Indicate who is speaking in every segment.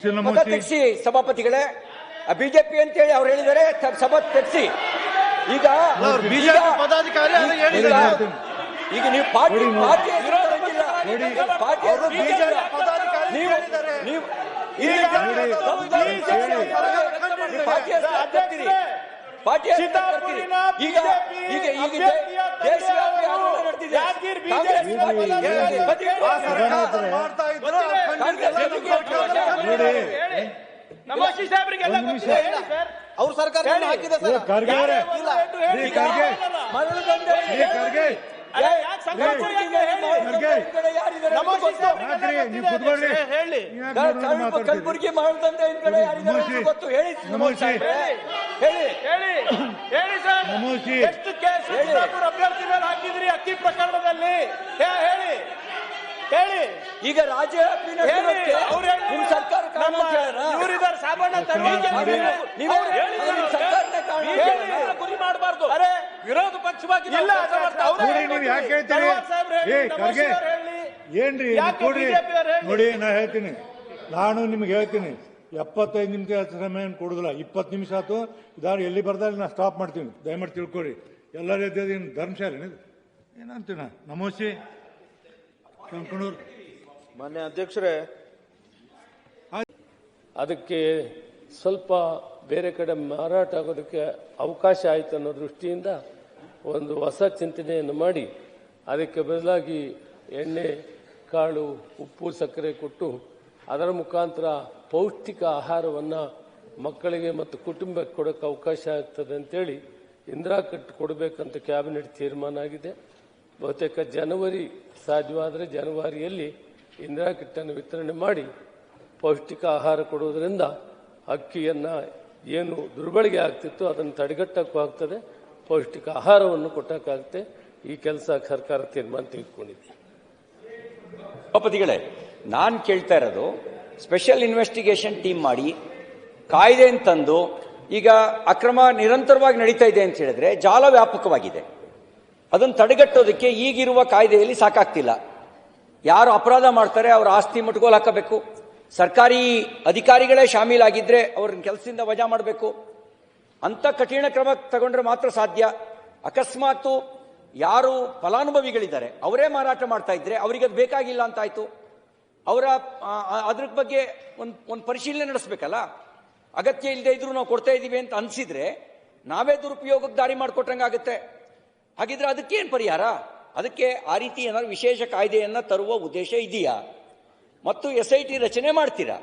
Speaker 1: ಸಭಾ ತೆಗೆಸಿ ಸಭಾಪತಿಗಳೇ, ಬಿಜೆಪಿ ಅಂತ ಹೇಳಿ ಅವ್ರು ಹೇಳಿದರೆ ಸಭಾ ತೆಗೆಸಿ. ಈಗ
Speaker 2: ಪದಾಧಿಕಾರಿ
Speaker 1: ಈಗ ನೀವು ಪಾರ್ಟಿ
Speaker 3: ನಮೋಶಿ ಸಾಹೇಬ್ರಿಗೆಲ್ಲ
Speaker 2: ಅವ್ರ ಸರ್ಕಾರ ಹಾಕಿದೆ ಸರ್.
Speaker 1: ಕಲಬುರಗಿ ಮಾಡದಂತೆ ಗೊತ್ತು ಹೇಳಿ
Speaker 3: ಎಷ್ಟು ಕೇಸ್ ಅಭ್ಯರ್ಥಿ ಮೇಲೆ ಹಾಕಿದ್ರಿ ಅಕ್ಕಿ ಪ್ರಕರಣದಲ್ಲಿ ಹೇಳಿ ಹೇಳಿ. ಈಗ ರಾಜ್ಯ ನಿಮ್ ಸರ್ಕಾರ ಇವರಿದ್ದಾರೆ ಸಾಬಣ್ಣ ಗುರಿ ಮಾಡಬಾರ್ದು. ಅರೆ ವಿರೋಧ ಪಕ್ಷವಾಗಿ
Speaker 4: ಏನ್ರಿ ನೋಡಿ, ನಾ ಹೇಳ್ತೀನಿ, ನಾನು ನಿಮ್ಗೆ ಹೇಳ್ತೀನಿ, 75 ನಿಮಿಷ ಸಮಯ ಕೊಡುದಿಲ್ಲ. 20 ನಿಮಿಷ ಆಯ್ತು. ಇದಾರು ಎಲ್ಲಿ ಬರ್ದಾಗ ನಾ ಸ್ಟಾಪ್ ಮಾಡ್ತೀನಿ, ದಯಮಾಡಿ ತಿಳ್ಕೊರಿ. ಎಲ್ಲರ ಎದ್ದೇನು ಧರ್ಮಶಾಲೆ ಏನಂತೀನ. ನಮೋಸಿ ಕಂಕಣೂರ್
Speaker 2: ಮಾನ್ಯ ಅಧ್ಯಕ್ಷರೇ,
Speaker 5: ಅದಕ್ಕೆ ಸ್ವಲ್ಪ ಬೇರೆ ಕಡೆ ಮಾರಾಟ ಆಗೋದಕ್ಕೆ ಅವಕಾಶ ಆಯಿತು ಅನ್ನೋ ದೃಷ್ಟಿಯಿಂದ ಒಂದು ಹೊಸ ಚಿಂತನೆಯನ್ನು ಮಾಡಿ ಅದಕ್ಕೆ ಬದಲಾಗಿ ಎಣ್ಣೆ, ಕಾಳು, ಉಪ್ಪು, ಸಕ್ಕರೆ ಕೊಟ್ಟು ಅದರ ಮುಖಾಂತರ ಪೌಷ್ಟಿಕ ಆಹಾರವನ್ನು ಮಕ್ಕಳಿಗೆ ಮತ್ತು ಕುಟುಂಬಕ್ಕೆ ಕೊಡೋಕ್ಕೆ ಅವಕಾಶ ಆಗ್ತದೆ ಅಂತೇಳಿ ಇಂದಿರಾ ಕಿಟ್ ಕೊಡಬೇಕಂತ ಕ್ಯಾಬಿನೆಟ್ ತೀರ್ಮಾನ ಆಗಿದೆ. ಬಹುತೇಕ ಜನವರಿ ಸಾಧ್ಯವಾದರೆ ಜನವರಿಯಲ್ಲಿ ಇಂದಿರಾ ಕಿಟ್ಟನ್ನು ವಿತರಣೆ ಮಾಡಿ ಪೌಷ್ಟಿಕ ಆಹಾರ ಕೊಡುವುದರಿಂದ ಅಕ್ಕಿಯನ್ನು ಏನು ದುರ್ಬಳಕೆ ಆಗ್ತಿತ್ತು ಅದನ್ನು ತಡೆಗಟ್ಟಕ್ಕೂ ಆಗ್ತದೆ, ಪೌಷ್ಟಿಕ ಆಹಾರವನ್ನು ಕೊಟ್ಟಕ್ಕಾಗುತ್ತೆ. ಈ ಕೆಲಸ ಸರ್ಕಾರ ತೀರ್ಮಾನ ತೆಗೆದುಕೊಂಡಿದೆ.
Speaker 1: ಸಭಾಪತಿಗಳೇ, ನಾನು ಕೇಳ್ತಾ ಇರೋದು, ಸ್ಪೆಷಲ್ ಇನ್ವೆಸ್ಟಿಗೇಷನ್ ಟೀಮ್ ಮಾಡಿ ಕಾಯ್ದೆ ಅಂತಂದು ಈಗ ಅಕ್ರಮ ನಿರಂತರವಾಗಿ ನಡೀತಾ ಇದೆ ಅಂತ ಹೇಳಿದ್ರೆ ಜಾಲ ವ್ಯಾಪಕವಾಗಿದೆ. ಅದನ್ನು ತಡೆಗಟ್ಟೋದಕ್ಕೆ ಈಗಿರುವ ಕಾಯ್ದೆಯಲ್ಲಿ ಸಾಕಾಗ್ತಿಲ್ಲ. ಯಾರು ಅಪರಾಧ ಮಾಡ್ತಾರೆ ಅವರ ಆಸ್ತಿ ಮುಟ್ಗೋಲು ಹಾಕಬೇಕು. ಸರ್ಕಾರಿ ಅಧಿಕಾರಿಗಳೇ ಶಾಮೀಲಾಗಿದ್ದರೆ ಅವ್ರನ್ನ ಕೆಲಸದಿಂದ ವಜಾ ಮಾಡಬೇಕು. ಅಂಥ ಕಠಿಣ ಕ್ರಮ ತಗೊಂಡ್ರೆ ಮಾತ್ರ ಸಾಧ್ಯ. ಅಕಸ್ಮಾತು ಯಾರು ಫಲಾನುಭವಿಗಳಿದ್ದಾರೆ ಅವರೇ ಮಾರಾಟ ಮಾಡ್ತಾ ಇದ್ರೆ ಅವರಿಗೆ ಅದು ಬೇಕಾಗಿಲ್ಲ ಅಂತಾಯ್ತು. ಅದ್ರ ಬಗ್ಗೆ ಒಂದು ಪರಿಶೀಲನೆ ನಡೆಸಬೇಕಲ್ಲ. ಅಗತ್ಯ ಇಲ್ಲದೆ ಇದ್ರೂ ನಾವು ಕೊಡ್ತಾ ಇದ್ದೀವಿ ಅಂತ ಅನಿಸಿದ್ರೆ ನಾವೇ ದುರುಪಯೋಗಕ್ಕೆ ದಾರಿ ಮಾಡಿಕೊಟ್ಟಂಗಾಗುತ್ತೆ. ಹಾಗಿದ್ರೆ ಅದಕ್ಕೇನು ಪರಿಹಾರ? ಅದಕ್ಕೆ ಆ ರೀತಿ ಏನಾದ್ರು ವಿಶೇಷ ಕಾಯ್ದೆಯನ್ನು ತರುವ ಉದ್ದೇಶ ಇದೆಯಾ? ಮತ್ತು SIT ರಚನೆ ಮಾಡ್ತೀರಾ?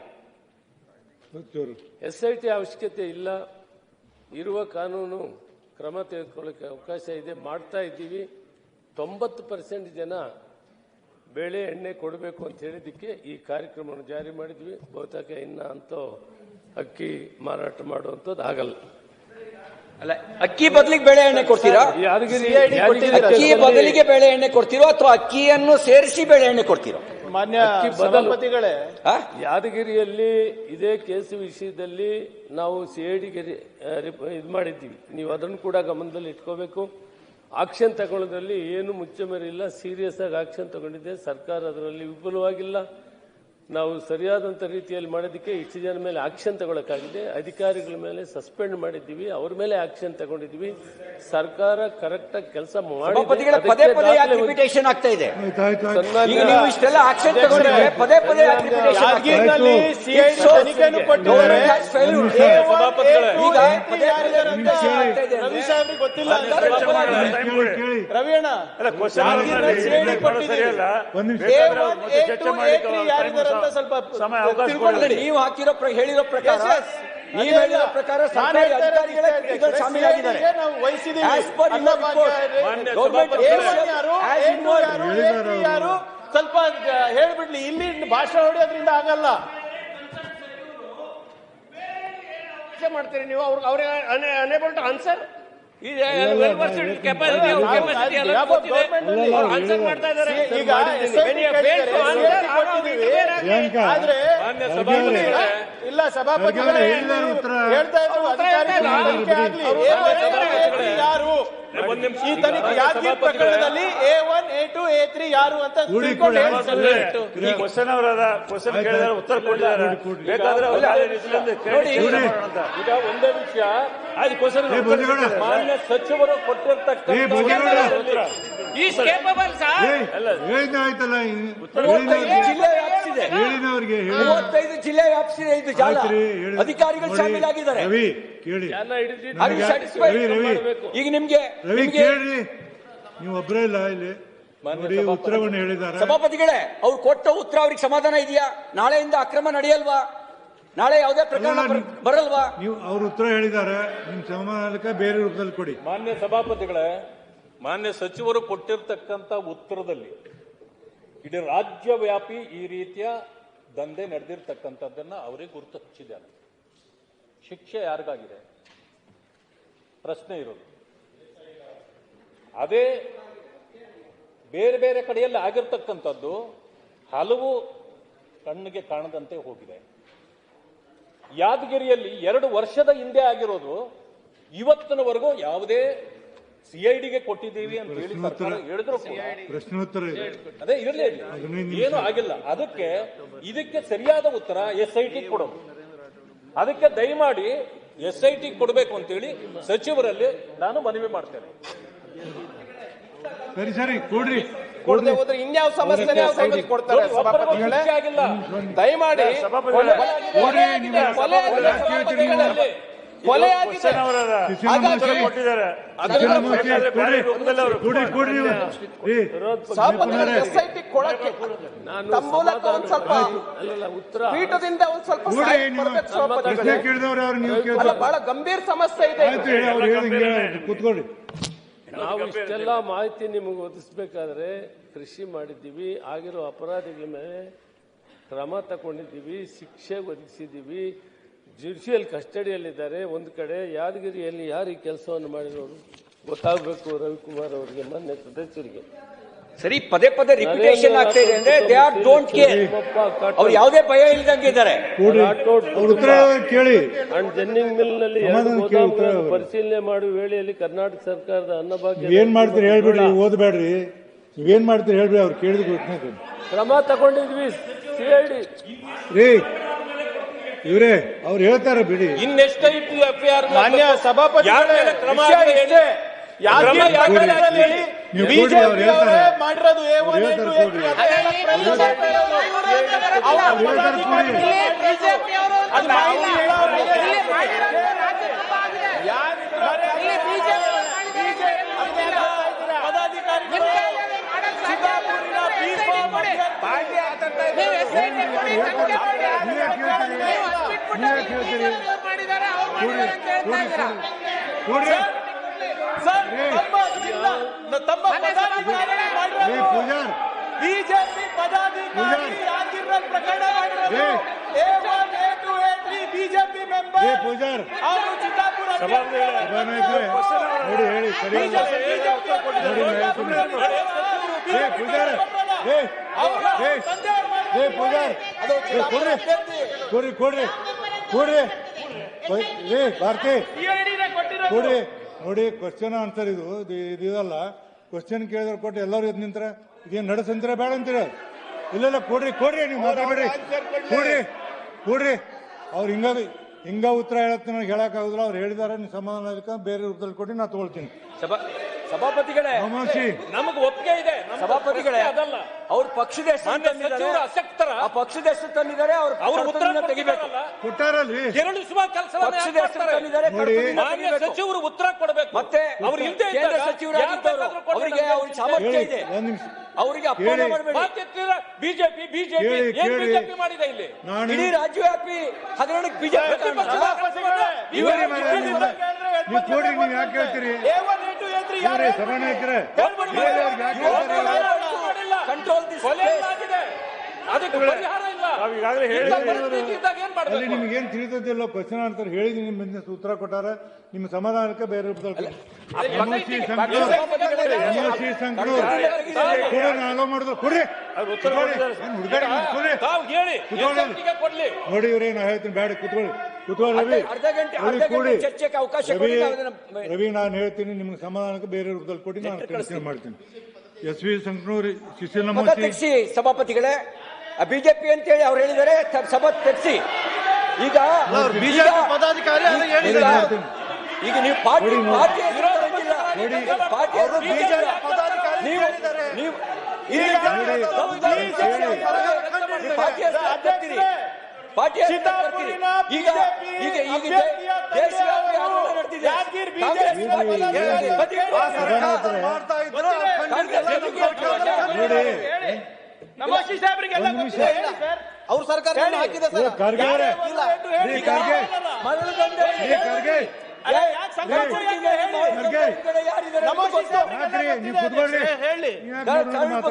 Speaker 5: SIT ಅವಶ್ಯಕತೆ ಇಲ್ಲ. ಇರುವ ಕಾನೂನು ಕ್ರಮ ತೆಗೆದುಕೊಳ್ಳೋಕ್ಕೆ ಅವಕಾಶ ಇದೆ, ಮಾಡ್ತಾ ಇದ್ದೀವಿ. 90% ಜನ ಬೇಳೆ ಎಣ್ಣೆ ಕೊಡಬೇಕು ಅಂತ ಹೇಳಿದ್ದಕ್ಕೆ ಈ ಕಾರ್ಯಕ್ರಮವನ್ನು ಜಾರಿ ಮಾಡಿದ್ವಿ. ಬಹುತೇಕ ಇನ್ನ ಅಂತೂ ಅಕ್ಕಿ ಮಾರಾಟ ಮಾಡುವಂಥದ್ದು ಆಗಲ್ಲ.
Speaker 1: ಅಲ್ಲ, ಅಕ್ಕಿ ಬದಲಿಗೆ ಬೇಳೆ ಎಣ್ಣೆ ಕೊಡ್ತೀರಾ? ಅಕ್ಕಿ ಬದಲಿಗೆ ಬೇಳೆ ಎಣ್ಣೆ ಕೊಡ್ತೀರೋ ಅಥವಾ ಅಕ್ಕಿಯನ್ನು ಸೇರಿಸಿ ಬೇಳೆ ಎಣ್ಣೆ ಕೊಡ್ತೀರೋ?
Speaker 2: ಮಾನ್ಯ ಸಭಾಪತಿಗಳೇ,
Speaker 5: ಯಾದಗಿರಿಯಲ್ಲಿ ಇದೇ ಕೇಸು ವಿಷಯದಲ್ಲಿ ನಾವು CIDಗೆ ಇದು ಮಾಡಿದ್ದೀವಿ. ನೀವು ಅದನ್ನು ಕೂಡ ಗಮನದಲ್ಲಿ ಇಟ್ಕೋಬೇಕು. ಆಕ್ಷನ್ ತಗೊಳ್ಳೋದ್ರಲ್ಲಿ ಏನು ಮುಚ್ಚಮರಿಲ್ಲ. ಸೀರಿಯಸ್ ಆಗಿ ಆಕ್ಷನ್ ತಗೊಂಡಿದೆ ಸರ್ಕಾರ. ಅದರಲ್ಲಿ ವಿಫಲವಾಗಿಲ್ಲ. ನಾವು ಸರಿಯಾದಂಥ ರೀತಿಯಲ್ಲಿ ಮಾಡೋದಕ್ಕೆ ಇಷ್ಟು ಜನ ಮೇಲೆ ಆಕ್ಷನ್ ತಗೊಳಕ್ಕಾಗಿದೆ. ಅಧಿಕಾರಿಗಳ ಮೇಲೆ ಸಸ್ಪೆಂಡ್ ಮಾಡಿದ್ದೀವಿ, ಅವ್ರ ಮೇಲೆ ಆಕ್ಷನ್ ತಗೊಂಡಿದ್ದೀವಿ. ಸರ್ಕಾರ ಕರೆಕ್ಟ್ ಆಗಿ ಕೆಲಸ ಮಾಡಿ
Speaker 1: ಆಗ್ತಾ ಇದೆ. ಇಷ್ಟೆಲ್ಲ ಆಕ್ಷನ್ ತಗೊಂಡಿದ್ರೆ ಪದೇ ಪದೇ
Speaker 2: ಗೊತ್ತಿಲ್ಲ ರವಿಯಣ್ಣ,
Speaker 1: ನೀವು ಹಾಕಿರೋ ಹೇಳಿರೋ ಪ್ರಕಾರ ಸರ್ಕಾರಿ ಅಧಿಕಾರಿಗಳೇ ಶಾಮೀಲಾಗಿದ್ದಾರೆ.
Speaker 2: ಸ್ವಲ್ಪ ಹೇಳ್ಬಿಡ್ಲಿ, ಇಲ್ಲಿ ಭಾಷಣ ಹೊಡೆಯೋದ್ರಿಂದ ಆಗಲ್ಲ.
Speaker 3: ಮಾಡ್ತೀರಿ ನೀವು ಅವ್ರಿಗೆ ಅನೇಬಲ್ ಟು ಆನ್ಸರ್.
Speaker 2: ಇಲ್ಲ ಇಲ್ಲ ಸಭಾಪತಿಗಳೇ,
Speaker 4: ಹೇಳಿದ್ದಾರೆ ಉತ್ತರ.
Speaker 2: ಹೇಳ್ತಾ ಇದ್ರು ಅಧಿಕಾರಿಗಳು ತನಿಖೆ ಆಗ್ಲಿ. A1, A2, A3 ಯಾರು ಈ ತನಿಖೆ ಯಾದಗಿರಿ ಪ್ರಕರಣದಲ್ಲಿ A1, A2, A3 ಯಾರು ಅಂತ ತಿಳ್ಕೊಂಡು
Speaker 6: ಈ ಕ್ವಶನ್ ಅವರದ ಕ್ವಶನ್ ಕೇಳಿದ್ರೆ ಉತ್ತರ ಕೊಟ್ಟಿದ್ದಾರೆ. ಬೇಕಾದ್ರೆ
Speaker 5: ಈಗ ಒಂದೇ ವಿಷಯ ಮಾನ್ಯ ಸಚಿವರು ಕೊಟ್ಟಿರ್ತಕ್ಕಂಥ
Speaker 4: ಆಯ್ತಲ್ಲ
Speaker 1: ಜಿಲ್ಲೆ ವ್ಯಾಪಿಸಿದೆ,
Speaker 4: ಹೇಳಿದವ್ರಿಗೆ
Speaker 1: 35 ಜಿಲ್ಲೆ ವ್ಯಾಪಿಸಿದೆ ಇದು ಜಾಲ. ಅಧಿಕಾರಿಗಳು ಶಾಮೀಲಾಗಿದ್ದಾರೆ.
Speaker 4: ರವಿ ಕೇಳಿ,
Speaker 1: ಈಗ ನಿಮ್ಗೆ
Speaker 4: ರವಿ ಕೇಳ್ರಿ, ನೀವು ಒಬ್ಬರೇ ಇಲ್ಲ ಇಲ್ಲಿ ನೋಡಿ ಉತ್ತರವನ್ನು ಹೇಳಿದ್ದಾರೆ.
Speaker 1: ಸಭಾಪತಿಗಳೇ, ಅವ್ರು ಕೊಟ್ಟ ಉತ್ತರ ಅವ್ರಿಗೆ ಸಮಾಧಾನ ಇದೆಯಾ? ನಾಳೆಯಿಂದ ಅಕ್ರಮ ನಡೆಯಲ್ವಾ? ನಾಳೆ ಯಾವುದೇ ಪ್ರಕರಣ ಬರಲ್ವಾ?
Speaker 4: ನೀವು ಅವ್ರ ಉತ್ತರ ಹೇಳಿದ್ದಾರೆ, ನಿಮ್ ಸಮಾಧಾನಕ್ಕೆ ಬೇರೆ ರೂಪದಲ್ಲಿ ಕೊಡಿ.
Speaker 6: ಮಾನ್ಯ ಸಭಾಪತಿಗಳೇ, ಮಾನ್ಯ ಸಚಿವರು ಕೊಟ್ಟಿರ್ತಕ್ಕಂಥ ಉತ್ತರದಲ್ಲಿ ಇಡೀ ರಾಜ್ಯವ್ಯಾಪಿ ಈ ರೀತಿಯ ದಂಧೆ ನಡೆದಿರ್ತಕ್ಕಂಥದ್ದನ್ನ ಅವರಿಗೆ ಗುರುತು ಹಚ್ಚಿದ್ದಾರೆ. ಶಿಕ್ಷೆ ಯಾರಿಗಾಗಿದೆ ಪ್ರಶ್ನೆ ಇರೋದು. ಅದೇ ಬೇರೆ ಬೇರೆ ಕಡೆಯಲ್ಲಿ ಆಗಿರ್ತಕ್ಕಂಥದ್ದು ಹಲವು ಕಣ್ಣಿಗೆ ಕಾಣದಂತೆ ಹೋಗಿದೆ. ಯಾದಗಿರಿಯಲ್ಲಿ 2 ವರ್ಷದ ಹಿಂದೆ ಆಗಿರೋದು ಇವತ್ತಿನವರೆಗೂ ಯಾವುದೇ ಸಿಐಡಿಗೆ ಕೊಟ್ಟಿದ್ದೀವಿ ಅಂತ ಹೇಳಿ ಸರ್ಕಾರ ಹೇಳಿದ್ರು
Speaker 4: ಪ್ರಶ್ನೋತ್ತರ
Speaker 6: ಅದೇ ಇರಲಿ, ಏನು ಆಗಿಲ್ಲ. ಇದಕ್ಕೆ ಸರಿಯಾದ ಉತ್ತರ SIT ಕೊಡೋದು. ಅದಕ್ಕೆ ದಯಮಾಡಿ SIT ಕೊಡಬೇಕು ಅಂತೇಳಿ ಸಚಿವರಲ್ಲಿ ನಾನು ಮನವಿ ಮಾಡ್ತೇನೆ.
Speaker 4: ಸರಿ ಸರಿ ಕೊಡ್ರಿ.
Speaker 3: ಕೊಡದೆ ಹೋದ್ರೆ ಇನ್ಯಾವ ಸಮಸ್ಯೆ ಕೊಡ್ತಾರೆ ಸಭಾಪತಿಗಳೇ? ದಯಮಾಡಿ ಕೊಲೆ ಆಗಿದೆ, SIT ಕೊಡಕ್ಕೆ ತಮ್ಮ ಮೂಲಕ ಒಂದ್ ಸ್ವಲ್ಪ ಪೀಠದಿಂದ ಒಂದ್ ಸ್ವಲ್ಪ ಬಹಳ ಗಂಭೀರ ಸಮಸ್ಯೆ ಇದೆ.
Speaker 4: ಕೂತ್ಕೊಳ್ಳಿ.
Speaker 5: ನಾವು ಇಷ್ಟೆಲ್ಲ ಮಾಹಿತಿ ನಿಮಗೆ ಒದಗಿಸ್ಬೇಕಾದ್ರೆ ಕೃಷಿ ಮಾಡಿದ್ದೀವಿ, ಆಗಿರೋ ಅಪರಾಧಿಗಳ ಮೇಲೆ ಕ್ರಮ ತಗೊಂಡಿದ್ದೀವಿ, ಶಿಕ್ಷೆ ಒದಗಿಸಿದ್ದೀವಿ, ಜುಡಿಷಿಯಲ್ ಕಸ್ಟಡಿಯಲ್ಲಿದ್ದಾರೆ. ಒಂದು ಕಡೆ ಯಾದಗಿರಿಯಲ್ಲಿ ಯಾರು ಈ ಕೆಲಸವನ್ನು ಮಾಡಿರೋರು ಗೊತ್ತಾಗಬೇಕು ರವಿಕುಮಾರ್ ಅವರಿಗೆ, ಮಾನ್ಯ ಸದಸ್ಯರಿಗೆ.
Speaker 1: ಸರಿ, ಪದೇ ಪದೇ ರಿಪಿಟೇಷನ್ ಆಗ್ತಾ ಇದೆ ಅಂದ್ರೆ ದೇ ಆರ್ ಡೋಂಟ್ ಕೇರ್. ಅವ್ರು ಯಾವುದೇ ಭಯ ಇಲ್ದಂಗಿದ್ದಾರೆ.
Speaker 4: ಕೇಳಿ.
Speaker 5: ಅಂಡ್ ಜೆನ್ನಿಂಗ್ ಮಿಲ್ ನಲ್ಲಿ 2 ಗೋದಾಮುಗಳನ್ನು ಪರಿಶೀಲನೆ ಮಾಡುವ ವೇಳೆಯಲ್ಲಿ ಕರ್ನಾಟಕ ಸರ್ಕಾರದ ಅನ್ನಭಾಗ್ಯ
Speaker 4: ಏನ್ ಮಾಡ್ತೀರಿ ಹೇಳ್ಬೇಡ್ರಿ, ಓದ್ಬೇಡ್ರಿ, ನೀವೇನ್ ಮಾಡ್ತೀರಿ ಹೇಳ್ಬೇಡಿ. ಅವ್ರು ಕೇಳಿದ
Speaker 5: ಕ್ರಮ ತಗೊಂಡಿದ್ವಿ. CID
Speaker 4: ರೀ ಇವ್ರೆ ಅವ್ರು ಹೇಳ್ತಾರ ಬಿಡಿ.
Speaker 6: ಇನ್ನೆಷ್ಟು FIR
Speaker 2: ಮಾನ್ಯ ಸಭಾಪತಿಗಳೇ, ಬಿಜೆಪಿ ಅವರೇ ಮಾಡಿರೋದು A1, A2, ಬಿಜೆಪಿ ಪದಾಧಿಕಾರಿ ಯಾದಗಿರಿ ಪ್ರಕರಣ ಮಾಡಿರೋದು A1, A2, A3 BJP member ಅವರು ಚಿತ್ತಾಪುರ
Speaker 4: ನೋಡಿ ಹೇಳಿ ಸರಿ ಕೊಡ್ರಿ ಕೊಡ್ರಿ ಕೊಡ್ರಿ ಭಾರತಿ ಕೊಡ್ರಿ. ನೋಡಿ ಕ್ವಶನ್ ಆನ್ಸರ್ ಇದಲ್ಲ. ಕ್ವಶನ್ ಕೇಳಿದ್ರೆ ಕೊಟ್ಟು ಎಲ್ಲರೂ ಎದ್ದು ನಿಂತರ ಇದೇನು ನಡೆಸಂತೀರ ಬೇಡ ಅಂತೀರ? ಇಲ್ಲ ಕೊಡ್ರಿ ಕೊಡ್ರಿ, ನೀವು ಮಾತಾಡ್ಬೇಡ್ರಿ, ಕೊಡ್ರಿ ಕೊಡ್ರಿ. ಅವ್ರು ಹಿಂಗ ಉತ್ತರ ಹೇಳತ್ತೆ, ನನಗೆ ಹೇಳಕ್ಕಾಗುದಿಲ್ಲ. ಅವ್ರು ಹೇಳಿದಾರೆ, ನೀವು ಸಮಾಧಾನ ಅದಕ್ಕೆ ಬೇರೆ ರೂಪದಲ್ಲಿ ಕೊಡಿ, ನಾ ತಗೊಳ್ತೀನಿ.
Speaker 1: ಸಭಾಪತಿಗಳೇ,
Speaker 6: ನಮಗೆ ಒಪ್ಪಿಗೆ ಇದೆ.
Speaker 1: ಸಭಾಪತಿಗಳೇ, ಅದಲ್ಲ ಅವ್ರ ಪಕ್ಷದ ಹೆಸರು ಅಸಕ್ತರ, ಆ ಪಕ್ಷದ ಹೆಸರು ತಂದಿದ್ದಾರೆ, ಅವ್ರ ಉತ್ತರ ತೆಗಿಬೇಕು.
Speaker 4: ಕೊಟ್ಟಾರಲ್ರಿ,
Speaker 6: 2 ಸುಮಾರು ಕೆಲಸ
Speaker 1: ಪಕ್ಷದ ಹೆಸರು ತಂದಿದ್ದಾರೆ,
Speaker 6: ಸಚಿವರು ಉತ್ತರ ಕೊಡಬೇಕು.
Speaker 1: ಮತ್ತೆ
Speaker 6: ಅವ್ರು ಇಲ್ಲದೆ
Speaker 1: ಕೇಂದ್ರ ಸಚಿವರಾಗಿದ್ದವರು, ಅವರಿಗೆ ಅವ್ರ ಸಾಮರ್ಥ್ಯ ಇದೆ, ಅವರಿಗೆ ಅಪಮಾನ ಮಾಡಬೇಡಿ.
Speaker 6: ಬಿಜೆಪಿ ಮಾಡಿದೆ ಇಲ್ಲಿ
Speaker 1: ಇಡೀ ರಾಜ್ಯವ್ಯಾಪಿ ಹಗರಣಕ್ಕೆ ಬಿಜೆಪಿ
Speaker 4: ನೀವು ಕೊಡ್ರಿ. ನೀವು ಯಾಕೆ ಹೇಳ್ತೀರಿ ಸಭಾನಾಯಕರೇ?
Speaker 1: Control this.
Speaker 6: ಅದಕ್ಕೆ ಪರಿಹಾರ ಇಲ್ಲ.
Speaker 4: ಈಗಾಗಲೇ
Speaker 6: ಇಂಥ ಪರಿಸ್ಥಿತಿ ಇದ್ದಾಗ ಏನ್
Speaker 4: ಅಲ್ಲಿ
Speaker 6: ಮಾಡ್ಬೇಕು?
Speaker 4: ನಿಮ್ಗೇನ್ ತಿಳಿದಿಲ್ಲ ಕ್ವಶನ್ ಆನ್ಸರ್ ಹೇಳಿದೀನಿ, ನಿಮ್ಮ ಬಿಸ್ನೆಸ್ ಉತ್ತರ ಕೊಟ್ಟಾರ. ನಿಮ್ಮ ಸಮಾಧಾನಕ್ಕೆ ಬೇರೆ ರೂಪದಲ್ಲಿ ಆಲೋ ಮಾಡಿದ್ರು ಕೊಡ್ರಿ
Speaker 6: ತಾವು ಹೇಳಿ SIT ಗೆ ಕೊಡ್ಲಿ.
Speaker 4: ನೋಡಿ ಇವ್ರೆ ನಾ ಹೇಳ್ತೀನಿ, ಬೇಡ ಕುತ್ಕೊಳ್ಳಿ ರವಿ,
Speaker 1: ಅರ್ಧ ಗಂಟೆ
Speaker 4: ಕೂಡಿ
Speaker 1: ಚರ್ಚೆಗೆ ಅವಕಾಶ
Speaker 4: ರವಿ
Speaker 1: ಕೊಡಿ. ನಾವು ಅದನ್ನ-
Speaker 4: ರವಿ ನಾನು ಹೇಳ್ತೀನಿ, ನಿಮ್ಗೆ ಸಮಾಧಾನಕ್ಕೆ ಬೇರೆ ರೂಪದಲ್ಲಿ ಕೊಟ್ಟು ನಾನು ಕೆಲಸ ಮಾಡ್ತೀನಿ. SV ಸಂಕನೂರು ಶಿಶಿಲ್
Speaker 1: ಮತ ತೆಗೆಸಿ ಸಭಾಪತಿಗಳೇ, ಬಿಜೆಪಿ ಅಂತ ಹೇಳಿ ಅವ್ರು ಹೇಳಿದ್ದಾರೆ, ಸಭಾ ತೆಗೆಸಿ. ಈಗ
Speaker 2: ಬಿಜೆಪಿ ಪದಾಧಿಕಾರಿ ಅದನ್ನ ಹೇಳಿದ್ದಾರೆ.
Speaker 1: ಈಗ ನೀವು ಪಾರ್ಟಿ
Speaker 4: ನೋಡಿ,
Speaker 1: ಪಾರ್ಟಿ
Speaker 6: ವಿರೋಧ
Speaker 1: ನೀವು ನೀವು ಪಾರ್ಟಿ ಪಾರ್ಟಿ
Speaker 2: ಚಿತ್ತಾಪುರಿನ
Speaker 1: ಈಗ ಈಗ ಈಗ ದೇಶವ್ಯಾಪಿ ಆಂದೋಲನ ನಡೆದಿದೆ.
Speaker 2: ನಮೋಶಿ ಸಾಹೇಬ್ರಿಗೆಲ್ಲ ಗೊತ್ತಿದೆ, ಹೇಳಿ ಸರ್.
Speaker 3: ಅವ್ರ ಸರ್ಕಾರ ಹಾಕಿದೆ ಸರ್.
Speaker 4: ಖರ್ಗೆ ಅವರೇ,
Speaker 2: ಹೇಳಿ.
Speaker 4: ಖರ್ಗೆ
Speaker 1: ಮರಳು ದಂಧೆ
Speaker 4: ಖರ್ಗೆ
Speaker 2: ಯಾಕೆ ಸಂಘಟನೆಗೆ ಹೇಳಿ. ನಮೋಶಿ ಸಾಹೇಬ್ರಿಗೆಲ್ಲ
Speaker 4: ನೀವು
Speaker 2: ಗೊತ್ತಿದೆ,
Speaker 4: ಕುತ್ಕೊಳ್ರಿ.
Speaker 2: ಹೇಳಿ.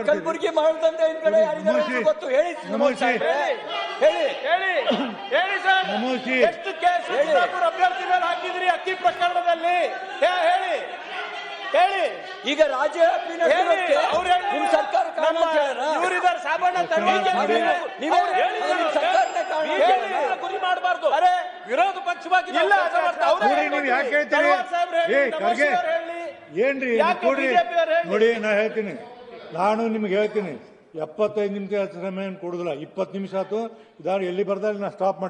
Speaker 1: ಕಲಬುರಗಿ ಮರಳು ದಂಧೆ ಕಡೆ ಯಾರಿದ್ದಾರೆ ಅಂತ ಗೊತ್ತು. ಹೇಳಿ
Speaker 4: ನಮೋಶಿ.
Speaker 1: ಹೇಳಿ
Speaker 2: ಹೇಳಿ ಸರ್.
Speaker 4: ನಮೋಶಿ.
Speaker 2: ಎಷ್ಟು ಕೇಸ್ ಸಿದ್ದಾಪುರ ಅಭ್ಯರ್ಥಿ ಮೇಲೆ ಹಾಕಿದ್ರಿ ಅಕ್ಕಿ ಪ್ರಕರಣದಲ್ಲಿ? ಹೇಳಿ
Speaker 1: ಈಗ ರಾಜ್ಯವ್ಯಾಪಿ ನಡೆದಿರೋದಕ್ಕೆ ನಿಮ್ ಸರ್ಕಾರ ಕಾರಣ ಅಂತ ಹೇಳೋಣ?
Speaker 2: ಇವರಿದ್ದಾರೆ ಸಾಬಣ್ಣ
Speaker 1: ನೀವೇ ಹೇಳಿ, ನಿಮ್ ಸರ್ಕಾರನೇ ಕಾರಣ ಅಂತ ಹೇಳೋಣ?
Speaker 6: ಗುರಿ ಮಾಡಬಾರ್ದು.
Speaker 2: ಅರೆ
Speaker 6: ವಿರೋಧ ಪಕ್ಷವಾಗಿ ನಾವು
Speaker 2: ಇಲ್ಲ
Speaker 6: ಕೆಲಸ ಮಾಡ್ತಾ
Speaker 2: ಅವ್ರೇ
Speaker 4: ನೋಡಿ, ನೀವು ಯಾಕೆ ಹೇಳ್ತೀರಿ? ಖರ್ಗೆ ಏನ್ರಿ ಕೊಡ್ರಿ. ನೋಡಿ ನಾ ಹೇಳ್ತೀನಿ, ನಾನು ನಿಮ್ಗೆ ಹೇಳ್ತೀನಿ, 75 ನಿಮಿಷ ಸಮಯ ಕೊಡುದಿಲ್ಲ. 20 ನಿಮಿಷ ಆಯ್ತು, ಇದಾರು ಎಲ್ಲಿ ಬರ್ದಲ್ಲಿ ನಾ ಸ್ಟಾಪ್ ಮಾಡ್ತೀನಿ.